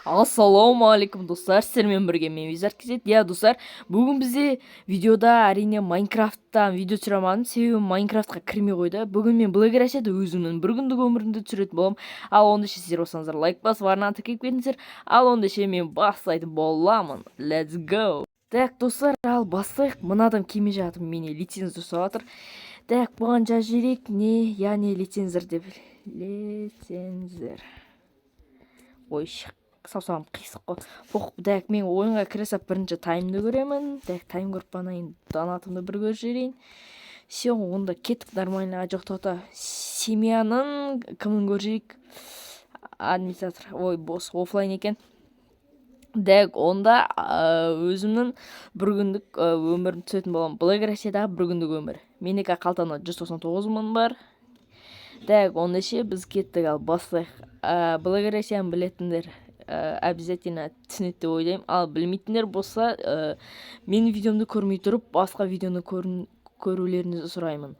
Ассалаумағалейкум достар, сіздермен бірге мен Визард кезет. Достар, бүгін бізде видеода әрине Майнкрафттан видео түсіре алмадым, себебі Майнкрафтқа кірмей қойды. Бүгін мен блогер әшеді өзімнің бір күндік өмірімді түсіретін боламын. Ал онда сіздер болсаңыздар лайк басып арнаны тіркеп кетіңіздер. Ал онда мен бастайтын боламын. Let's go. Так, достар, ал бастайық. Мына адам келмей жатыр, менен лицензия сұрап жатыр. Так, бұған жазып жіберейік. Не, яғни лицензер деп. Лицензер. Ой, саусағым қисық қой. Так, мен ойынға кіре сап бірінші таймды көремін. Так, тайм көріп банайын, донатымды бір көріп жіберейін. Все, онда кеттік нормально. Жоқ, тоқта. Семьяның кімін көріп жіберейік? Администратор. Ой, босс, оффлайн екен. Так, онда өзімнің бір күндік өмірін түсетін боламын. Блогер әшедағы бір күндік өмір. Менікі қалтамда 199 мың бар. Так, онда біз кеттік, ал бастайық. Блогер әшені білетіндер обязательно түсінеді деп ойлаймын. Ал білмейтіндер болса, менің видеомды көрмей тұрып, басқа видеоны көрулеріңізді сұраймын.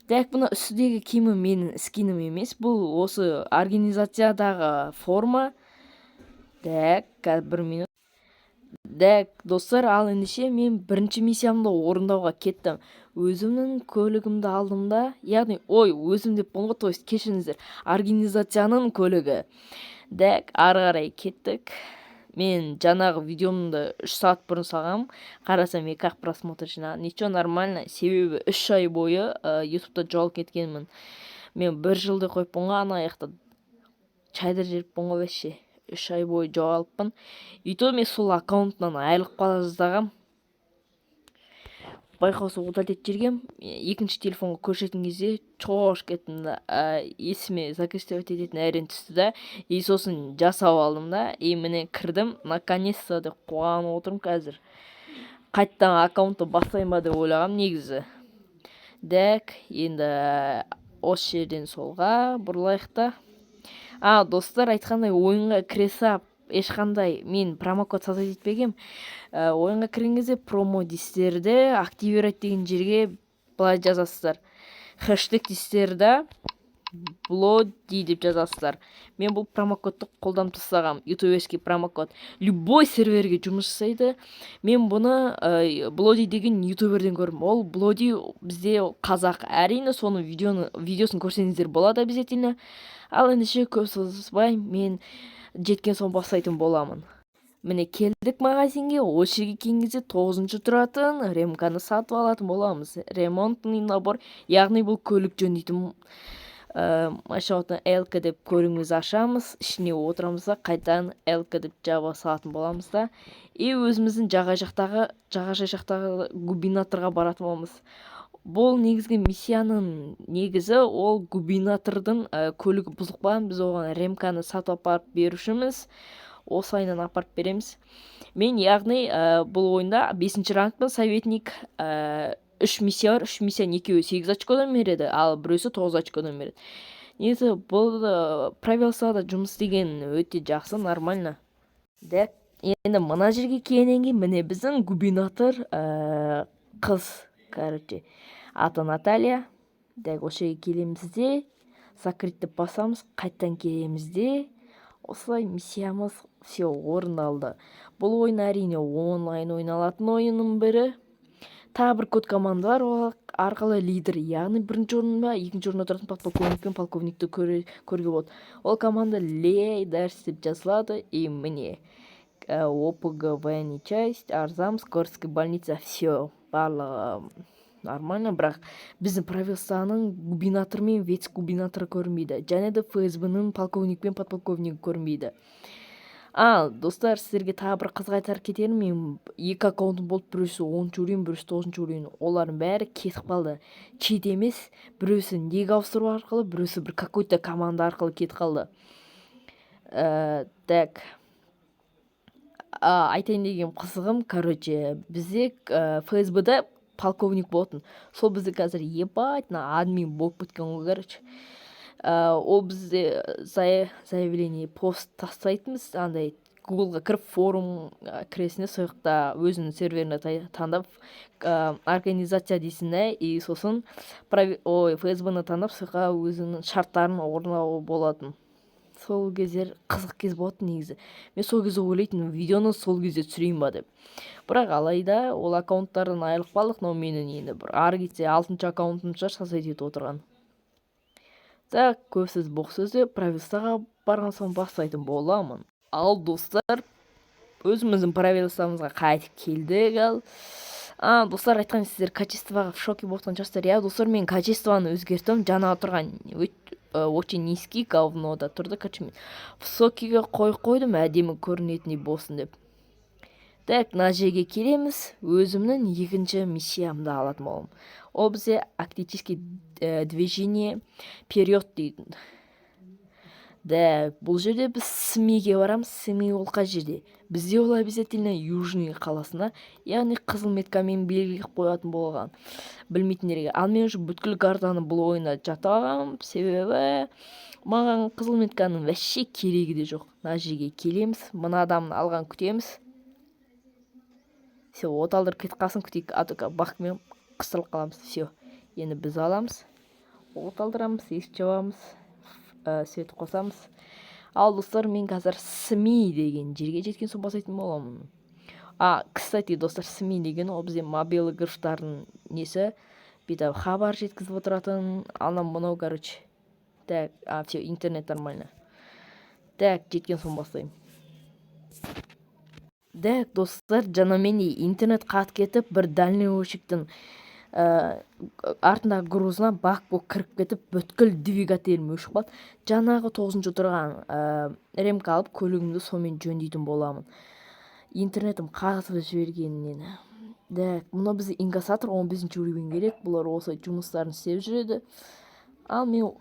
Так, бұны үстідегі киімі менің скинім емес, бұл осы организациядағы форма. Так, бір минут. Так, достар, ал ендеше мен бірінші миссиямды орындауға кеттім. Өзімнің көлігімді алдым да, яғни, өзім деп болға, то есть кешіріңіздер, организацияның көлігі. Так, ары қарай кеттік. Мен жаңағы видеомды 3 сағат бұрын салғам. Қарасам 2-ақ просмотр жинаған. Ничего, нормально. Себебі 3 ай бойы ютубта жоғалып кеткенмін. Мен 1 жылды қойып болға, ана аяқта чайдар жеріп болға вәше. 3 ай бойы жоғалыппын. Ютуб мен сол аккаунтынан айырылып қала жаздағам. Байқаусы удалить етіп жергем. Екінші телефонға көрсеткен кезде чоғыш кеттім да, есіме закрестовать ететін әрен түсті да, сосын жасап алдым да, міне кірдім, наконец-то деп қуанып отырмын қазір. Қайттан аккаунтты бастайын ба деп ойлағам негізі. Так, енді осы жерден солға бұрылайық та. Достар, айтқандай ойынға кіре сап, ешқандай мен промокод создать етпегем. Ойынға кірген кезде промо дистерді активировать деген жерге былай жазасыздар. Хэштег дистерді блоди деп жазасыздар. Мен бұл промокодты қолдан тастағам. Ютуберский промокод. Любой серверге жұмыс жасайды. Мен бұны блоди деген ютуберден көрдім. Ол блоди бізде қазақ. Әрине соның видеосын көрсеңіздер болады обязательно. Ал ендеше көп созбай, мен жеткен соң бастайтын боламын. Міне келдік магазинге, осы жерге келген кезде 9-шы тұратын ремканы сатып алатын боламыз. Ремонтный набор, яғни бұл көлік жөндейтін машинаны LK деп көріңіз ашамыз, ішіне отырамызда қайтадан LK деп жаба салатын боламыз да. Өзіміздің жаға жақтағы губернаторға баратын боламыз. Бұл негізгі миссияның негізі, ол губернатордың көлігі бұзылып қалған, біз оған ремканы сатып апарып берушіміз. Осылайынан апарып береміз. Мен яғни бұл ойында 5-ші рангпен советник 3 миссия бар. 3 миссияның екеуі 8 очкодан береді, ал біреусі 9 очкодан береді. Негізі бұл правилсада жұмыс деген өте жақсы, нормально. Так, енді мына жерге келгеннен кейін міне біздің губернатор қыз, короче, аты Наталья. Так, осы жерге келеміз де, закрыть деп басамыз, қайттан келеміз де. Осылай миссиямыз все орындалды. Бұл ойын әрине онлайн ойналатын ойынның бірі. Тағы бір код команда бар, ол арқылы лидер, яғни бірінші орында, екінші орында тұратын подполковник пен полковникті көруге болады. Ол команда лейдерс деп жазылады, міне ОПГВ часть, Арзам, Скорская больница, все, барлығы нормально, бірақ біздің правительствоның губернатор мен вице-губернаторы көрінбейді. Және де ФСБ-ның полковник пен подполковнигі көрінбейді. Достар, сіздерге тағы бір қызға айтар кетерім, мен 2 аккаунтым болды, біреусі 10-шы уровень, біреусі 9-шы уровень. Олардың бәрі кетіп қалды. Чит емес, біреусі неге ауыстыру арқылы, біреусі бір какой-то команда арқылы кетіп қалды. Так, айтайын деген қызығым, короче, бізде ФСБ-да полковник болатын. Сол бізде қазір ебать, админ болып кеткен ғой, короче. Ол бізде заявление пост тастайтынбыз, андай Google-ға кіріп форум кіресіне сояқта өзінің серверіне таңдап организация дейсің да, сосын ФСБ-ны таңдап сояққа өзінің шарттарын орындау болатын. сол кездер қызық кез болатын негізі. Мен сол кезде ойлайтынмын, видеоны сол кезде түсірейін ба деп. Бірақ алайда ол аккаунттардан айырылып қалдық, но менің енді бір ары кетсе 6-шы аккаунтым шығар соцсет етіп отырған. Так, көп сөз боқ сөзде правилстаға барған соң бастайтын боламын. Ал достар, өзіміздің правилстамызға қайтып келдік. Достар, айтқан сіздер качествоға в шоке болған шығарсыздар. Достар, мен качествоны өзгертім. Жаңа тұрған очень низкий говнода тұрды. Высокийге қойдым, әдемі көрінетіндей болсын деп. Так, мына жерге келеміз. Өзімнің екінші миссиямды алатын боламын. Ол бізде активистский движение вперед дейтін. Да, бұл жерде біз СМИге барамыз. СМИ ол қай жерде? Бізде ол обязательно Южный қаласына, яғни қызыл меткамен белгілеп қоятын болған. Білмейтіндерге. Ал мен уже бүткіл картаны бұл ойына жатып алғам, себебі маған қызыл метканың вообще керегі де жоқ. Мына жерге келеміз, мына адамны алған күтеміз. Все, оталдыр кетіп қалсын, күтейік. Атока бақымен қыстырылып қаламыз. Все, енді біз аламыз, оталдырамыз, есік жабамыз, свет қосамыз. Ал достар, мен қазір СМИ деген жерге жеткен соң бастайтын боламын. Кстати, достар, СМИ деген ол бізде мобилы графтардың несі, бүйтіп хабар жеткізіп отыратын, анам мынау, короче. Так, все, интернет нормально. Так, жеткен соң бастаймын. Так, достар, жаңа мен интернет қат кетіп, бір дальневойщиктің артындағы грузына бак болып кіріп кетіп, бүткіл двигателім өшіп қалды. Жаңағы 9-шы тұрған ремка алып, көлігімді сонымен жөндейтін боламын. Интернетім қатып жібергеннен. Так, мұны бізде инкассатор 15-ші уровень керек. Бұлар осы жұмыстарын істеп жүреді. Ал мен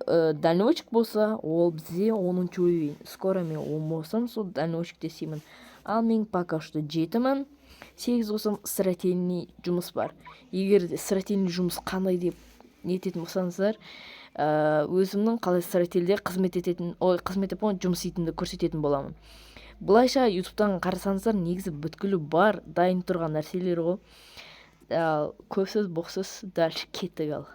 дальневойщик болса, ол бізде 10-ші уровень. Скоро мен 10 болсам, сол дальневойщикте істеймін. Ал мен пока что 7-мін. 8 болсам стратегиялық жұмыс бар. Егер де стратегиялық жұмыс қандай деп нететін болсаңыздар, өзімнің қалай стратегиялықта қызмет ететін, жұмыс ететінімді көрсететін боламын. Бұлайша ютубтан қарасаңыздар, негізі бүткілі бар, дайын тұрған нәрселер ғой. Көп сөз, боқ сөз, дальше кеттік ал.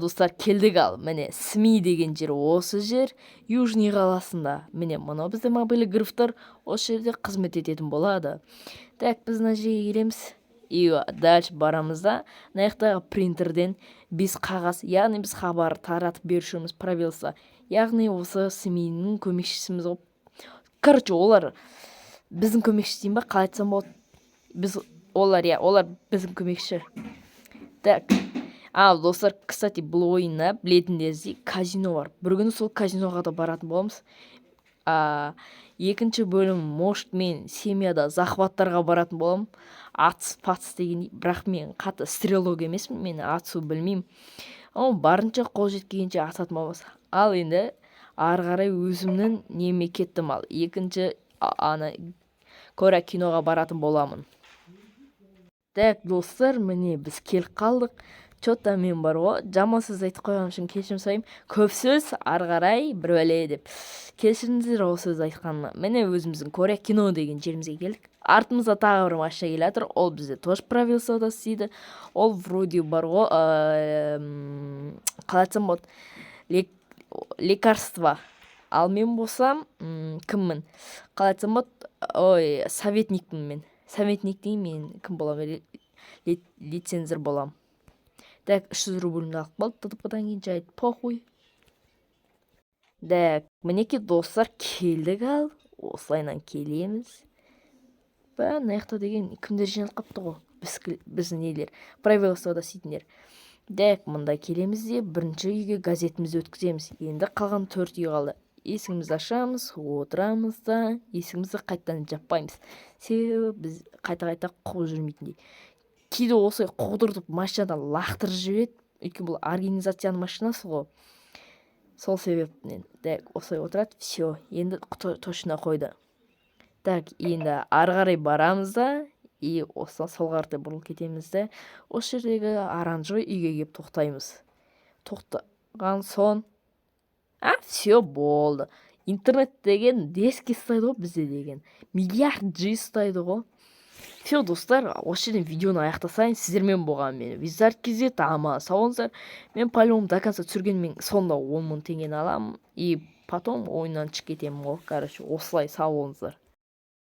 Достар, келдік ал. Міне, СМИ деген жер осы жер, Южный қаласында. Міне, мұны бізде мобилі графтар осы жерде қызмет ететін болады. Так, біз мына жерге келеміз. Дальше барамыз да, наяқтағы принтерден біз қағаз, яғни біз хабар таратып берушіміз правилса, яғни осы СМИ-ның көмекшісіміз болып. Короче, олар біздің көмекші дейін ба, қалай айтсам болады? Олар біздің көмекші. Так, достар, кстати, бұл ойында білетіндеріңіздей казино бар. Бір күні сол казиноға да баратын боламыз. Екінші бөлім, может, мен семьяда захваттарға баратын болам. Атыс деген, бірақ мен қаты стрелок емеспін, мен атысу білмеймін. Барынша қол жеткенше ататын боламыз. Ал енді ары қарай өзімнің неме кеттім ал. Екінші көре киноға баратын боламын. Так, достар, міне біз келіп қалдық. Чотта мен бар ғой, жаман сөз айтып қойған үшін кешірім сұраймын. Көп сөз, ары қарай бір бәле деп. Кешіріңіздер ол сөз айтқаныма. Міне өзіміздің Коре кино деген жерімізге келдік. Артымызда тағы бір машина келе жатыр. Ол бізде тоже правил саудасы дейді. Ол вроде бар ғой, қалай айтсам болады, лекарство. Ал мен болсам, кіммін? Қалай айтсам болады, советникпін мен. Советник дейін мен кім боламын? Лицензор боламын. Так, 300 рубльімді алып қалды, ТТП-дан кейін жайды, похуй. Так, мінеке достар, келдік ал, осылайнан келеміз. Наяқта деген кімдер жиналып қапты ғой, біздің нелер, правила сауда сейтіндер. Так, мұнда келеміз де, бірінші үйге газетімізді өткіземіз. Енді қалған 4 үй қалды. Есігімізді ашамыз, отырамыз да, есігімізді қайттан жаппаймыз. Себебі біз қайта қуып жүрмейтіндей. Кейде осылай қудыртып машинадан лақтырып жібереді. Өйткені бұл организацияның машинасы ғой. Сол себептен. Так, осылай отырады. Все, енді точно қойды. Так, енді ары қарай барамыз да, осыдан сол қаратай бұрылып кетеміз де, осы жердегі оранжевый үйге келіп тоқтаймыз. Тоқтаған соң, все болды. Интернет деген дески ұстайды ғой бізде деген. Миллиард G ұстайды ғой. Все достар, осы жерден видеоны аяқтасайын. Сіздермен болған мені Wizard KZ, аман сау болыңыздар. Мен по-любому до конца түсіргенмен соңында 10 000 теңгені аламын и потом ойыннан шығып кетемін ғой. Короче, осылай сау болыңыздар.